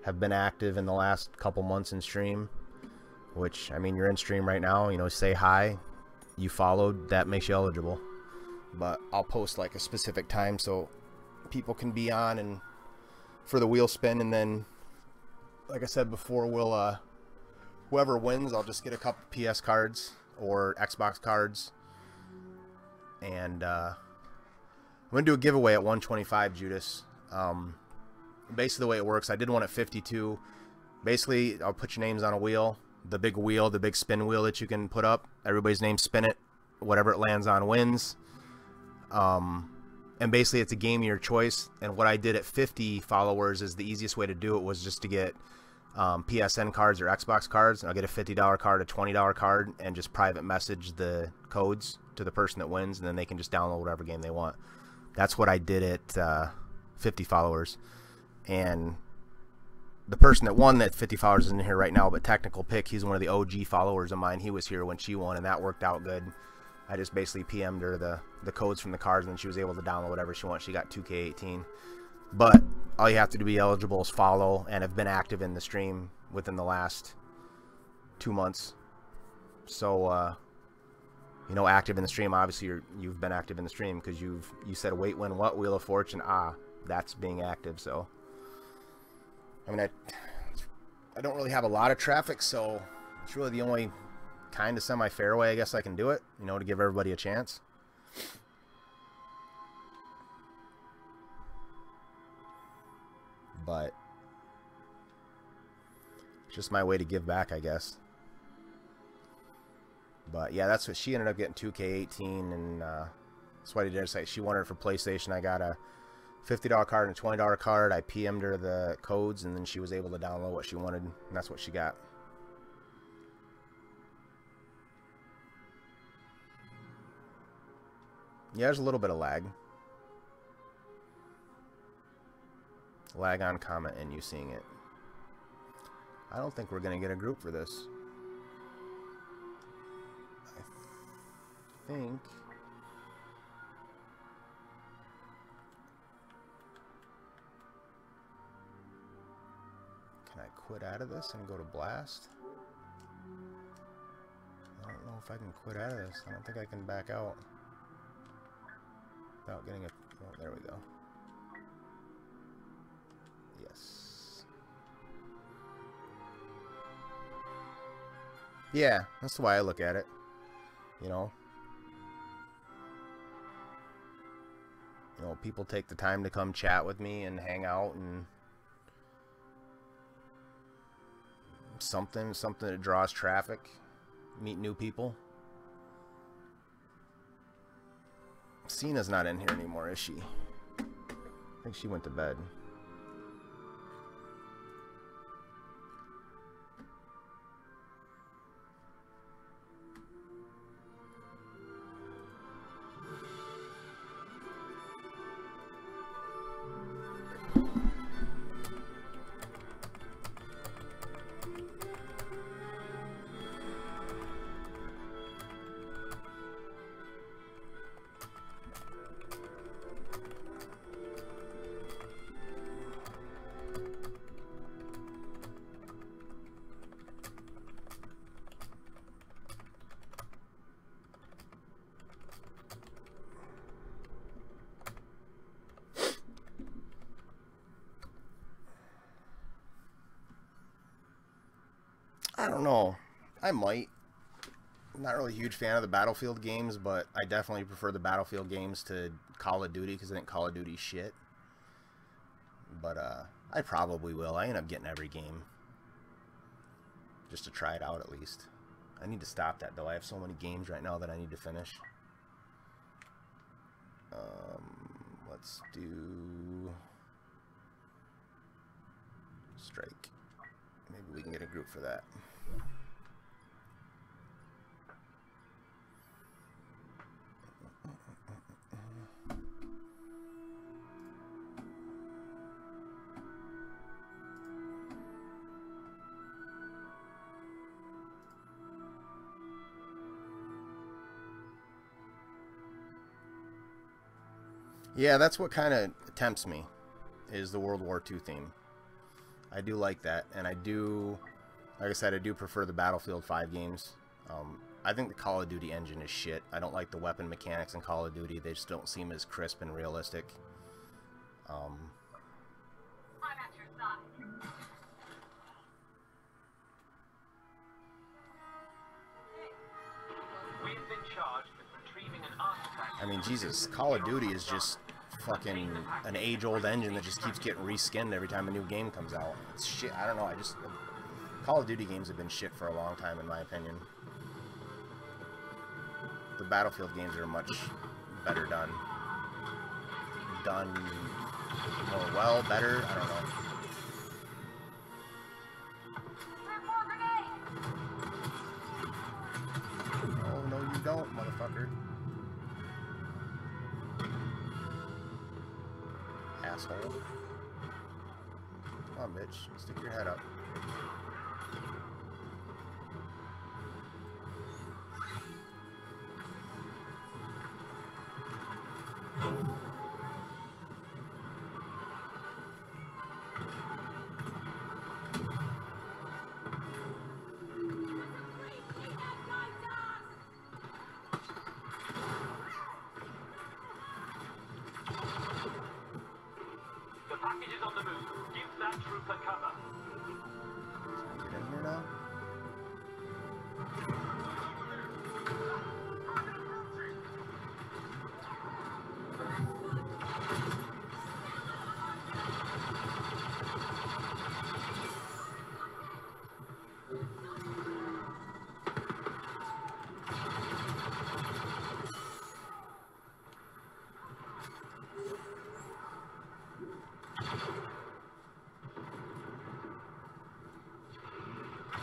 have been active in the last couple months in stream, which, I mean, you're in stream right now, you know, say hi, you followed, that makes you eligible. But I'll post like a specific time so people can be on and for the wheel spin, and then, like I said before, we'll whoever wins, I'll just get a couple PS cards or Xbox cards, and I'm gonna do a giveaway at 125, Judas. Basically the way it works, I did one at 52. Basically, I'll put your names on a wheel, the big spin wheel that you can put up, everybody's name, spin it, whatever it lands on wins. And basically it's a game of your choice, and what I did at 50 followers is the easiest way to do it was just to get PSN cards or Xbox cards. I'll get a $50 card, a $20 card, and just private message the codes to the person that wins, and then they can just download whatever game they want. That's what I did at 50 followers. And the person that won that 50 followers isn't here right now, but Technical Pick, he's one of the OG followers of mine. He was here when she won, and that worked out good. I just basically PM'd her the codes from the cards, and then she was able to download whatever she wants. She got 2K18. But all you have to be eligible is follow and have been active in the stream within the last 2 months. So, you know, active in the stream, obviously you've been active in the stream because you said wait, when, what, Wheel of Fortune. That's being active. So, I mean, I don't really have a lot of traffic, so it's really the only kind of semi-fair way I guess I can do it, you know, to give everybody a chance. But it's just my way to give back, I guess. But yeah, that's what she ended up getting, 2K18, and that's what I did. Like, she wanted it for PlayStation. I got a $50 card and a $20 card. I PM'd her the codes, and then she was able to download what she wanted, and that's what she got. Yeah, there's a little bit of lag. Lag on comment and you seeing it. I don't think we're going to get a group for this. I think... Can I quit out of this and go to Blast? I don't know if I can quit out of this. I don't think I can back out without getting a... Oh, there we go. Yes. Yeah, that's the way I look at it. You know, people take the time to come chat with me and hang out, and something that draws traffic, meet new people. Cena's not in here anymore, is she? I think she went to bed. I don't know. I might. I'm not really a huge fan of the Battlefield games, but I definitely prefer the Battlefield games to Call of Duty because I think Call of Duty shit. But I probably will. I end up getting every game just to try it out at least. I need to stop that though. I have so many games right now that I need to finish. Let's Let's do strike. Maybe we can get a group for that. Yeah, that's what kind of tempts me, is the World War II theme. I do like that, and I do, like I said, I do prefer the Battlefield 5 games. I think the Call of Duty engine is shit. I don't like the weapon mechanics in Call of Duty. They just don't seem as crisp and realistic. I'm at your side. We've been charged with retrieving an artifact. I mean, Jesus, Call of Duty is just fucking an age-old engine that just keeps getting reskinned every time a new game comes out. It's shit. I don't know. Call of Duty games have been shit for a long time, in my opinion. The Battlefield games are much better done. Done more well, better. I don't know. Oh no, you don't, motherfucker. Asshole. Come on, bitch. Stick your head up. The package is on the move. Give that trooper cover. Get in here now.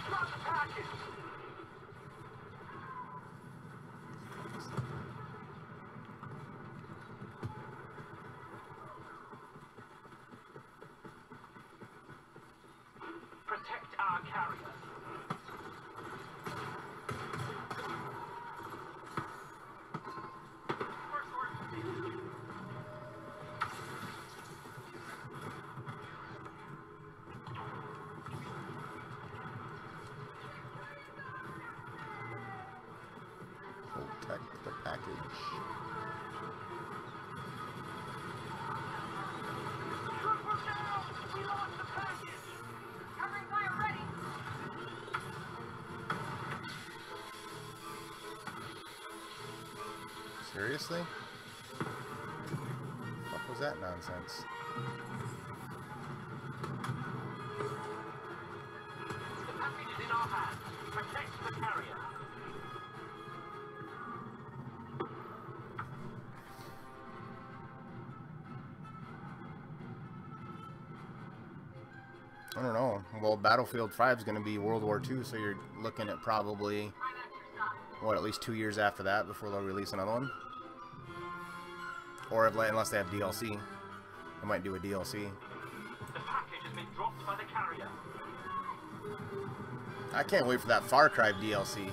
Drop the package. Protect our carrier. Protect the package. Trooper down! We lost the package! Covering fire ready. Seriously? What was that nonsense? The package is in our hands. Protect the carrier. I don't know. Well, Battlefield 5 is going to be World War II, so you're looking at probably, I'm at your side. what, at least 2 years after that before they'll release another one? Or unless they have DLC. They might do a DLC. The package has been dropped by the carrier. I can't wait for that Far Cry DLC.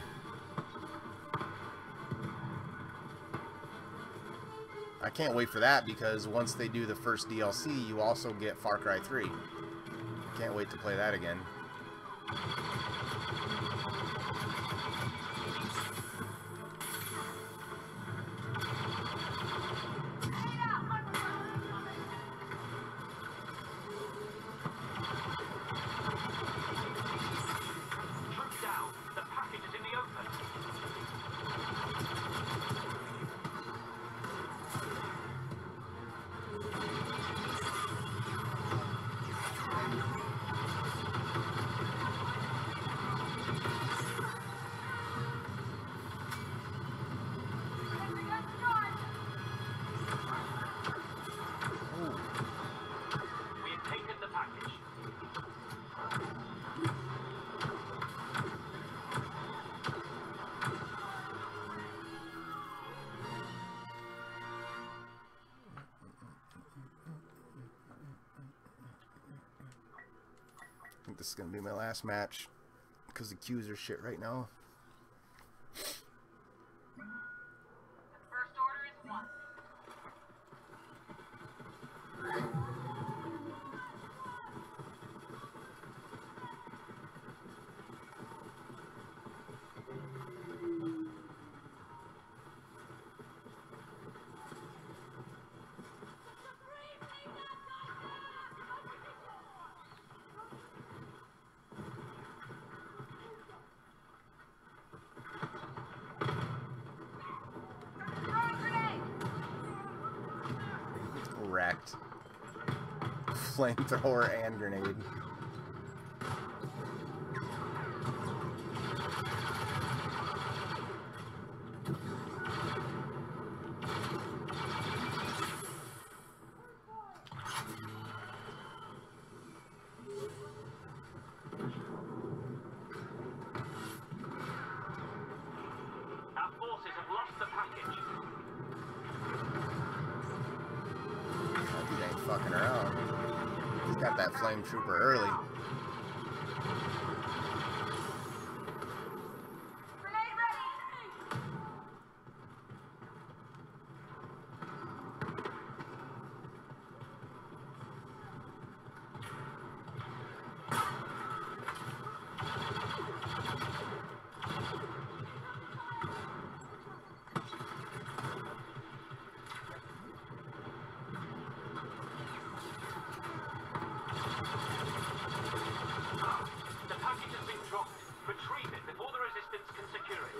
I can't wait for that because once they do the first DLC, you also get Far Cry 3. Can't wait to play that again. Troops down. The package is in the open. think this is going to be my last match because the queues are shit right now. First order is 1. Wrecked. Flamethrower and grenade. Our forces have lost the package. That dude ain't fucking around. He's got that flame trooper early. Grenade ready! The package has been dropped. Retrieve it before the resistance can secure it.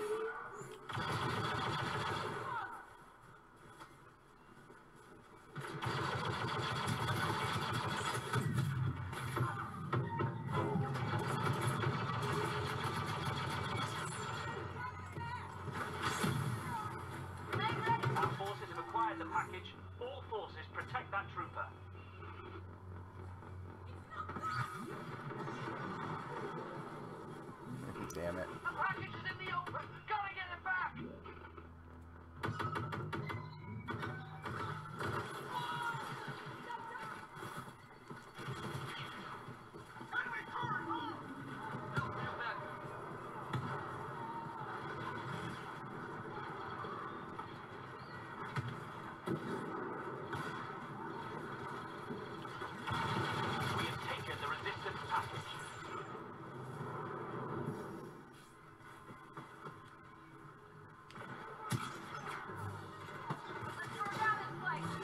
Our forces have acquired the package. All forces protect that trooper. Damn it. The package is in the open. Gotta get it back. We have taken the resistance package. Let's throw down this place!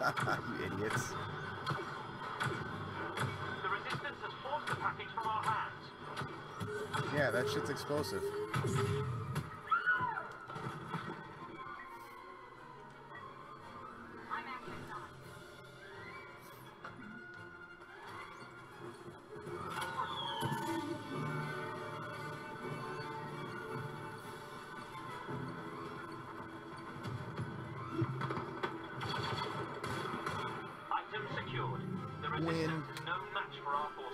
You idiots. The resistance has forced the package from our hands. Yeah, that shit's explosive. I'm action on. Item secured. The resistance is no match for our forces.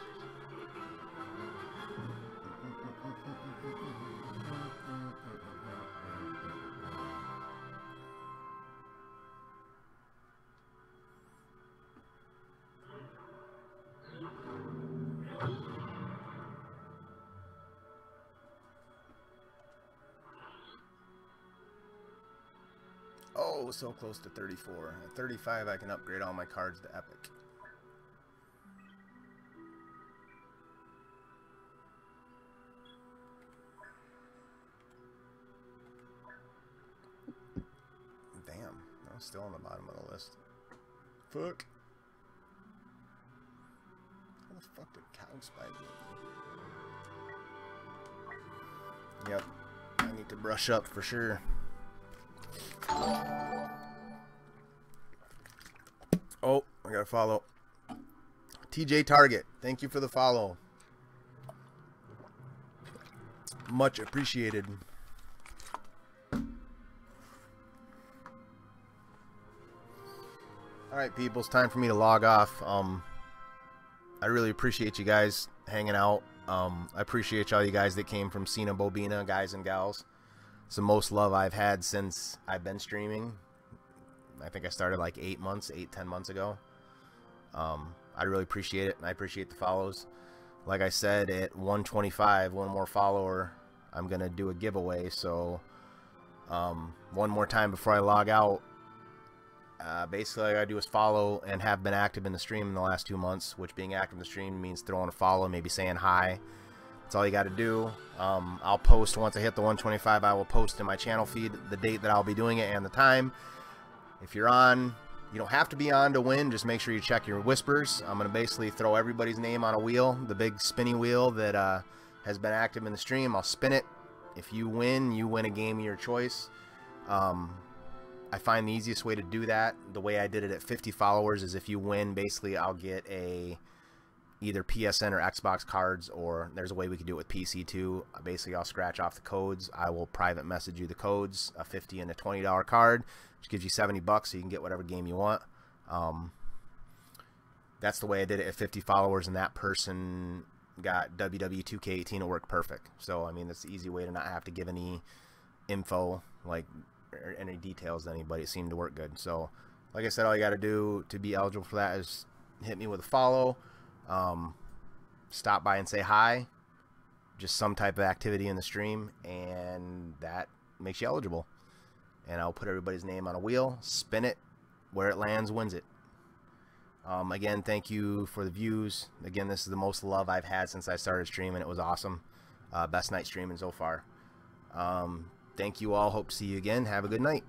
Oh, so close to 34. At 35, I can upgrade all my cards to Epic. Damn, I was still on the bottom of the list. Fuck. How the fuck did Cow Spy get me? Yep, I need to brush up for sure. Oh, I gotta follow. TJ Target, thank you for the follow. Much appreciated. Alright, people, it's time for me to log off. I really appreciate you guys hanging out. I appreciate all you guys that came from Cena Bobina, guys and gals. It's the most love I've had since I've been streaming. I think I started like 10 months ago. I really appreciate it, and I appreciate the follows. Like I said, at 125, one more follower, I'm gonna do a giveaway. So one more time before I log out, basically all I gotta do is follow and have been active in the stream in the last 2 months, which being active in the stream means throwing a follow, maybe saying hi. That's all you got to do. I'll post once I hit the 125. I will post in my channel feed the date that I'll be doing it and the time. If you're on, you don't have to be on to win. Just make sure you check your whispers. I'm going to basically throw everybody's name on a wheel, the big spinny wheel that has been active in the stream. I'll spin it. If you win a game of your choice. I find the easiest way to do that, the way I did it at 50 followers, is if you win, basically I'll get either PSN or Xbox cards, or there's a way we can do it with PC too. Basically, I'll scratch off the codes. I will private message you the codes, a $50 and a $20 card, which gives you $70 so you can get whatever game you want. That's the way I did it at 50 followers, and that person got WWE 2K18. It worked perfect. So, I mean, that's the easy way to not have to give any info, like, or any details to anybody. It seemed to work good. So, like I said, all you got to do to be eligible for that is hit me with a follow. Stop by and say hi, just some type of activity in the stream, and that makes you eligible. And I'll put everybody's name on a wheel, spin it, where it lands wins it. Again, thank you for the views. Again, this is the most love I've had since I started streaming. It was awesome. Best night streaming so far. Thank you all. Hope to see you again. Have a good night.